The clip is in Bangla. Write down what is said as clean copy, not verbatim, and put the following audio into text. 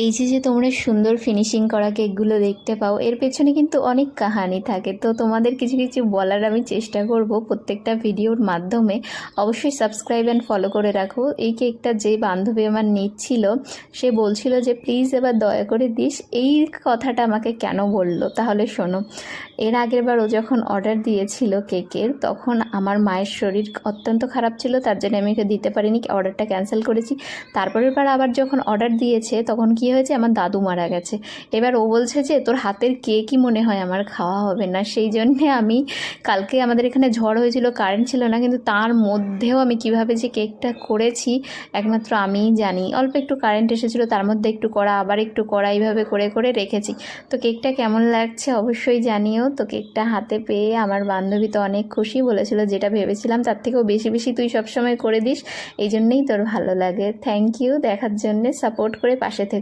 এই যে তোমরা সুন্দর ফিনিশিং করা কেকগুলো দেখতে পাও, এর পেছনে কিন্তু অনেক কাহানি থাকে। তো তোমাদের কিছু কিছু বলার আমি চেষ্টা করব প্রত্যেকটা ভিডিওর মাধ্যমে। অবশ্যই সাবস্ক্রাইব অ্যান্ড ফলো করে রাখো। এই কেকটা যে বান্ধবী আমার নিচ্ছিল, সে বলছিল যে প্লিজ এবার দয়া করে দিস। এই কথাটা আমাকে কেন বললো তাহলে শোনো। এর আগের বার ও যখন অর্ডার দিয়েছিল কেকের, তখন আমার মায়ের শরীর অত্যন্ত খারাপ ছিল, তার জন্য আমি ওকে দিতে পারিনি, অর্ডারটা ক্যান্সেল করেছি। তারপরের বার আবার যখন অর্ডার দিয়েছে, তখন কি হয়েছে, আমার দাদু মারা গেছে। এবার ও বলছে যে তোর হাতের কেকই মনে হয় আমার খাওয়া হবে না। সেই জন্যে আমি কালকে আমাদের এখানে ঝড় হয়েছিল, কারেন্ট ছিল না, কিন্তু তার মধ্যেও আমি কিভাবে যে কেকটা করেছি একমাত্র আমিই জানি। অল্প একটু কারেন্ট এসেছিলো, তার মধ্যে একটু কড়া, আবার একটু কড়া, এইভাবে করে করে রেখেছি। তো কেকটা কেমন লাগছে অবশ্যই জানিও। তো কেকটা হাতে পেয়ে আমার বান্ধবী তো অনেক খুশি, বলেছিল যেটা ভেবেছিলাম তার থেকেও বেশি বেশি তুই সবসময় করে দিস, এই জন্যেই তোর ভালো লাগে। থ্যাংক ইউ দেখার জন্যে, সাপোর্ট করে পাশে থেকে।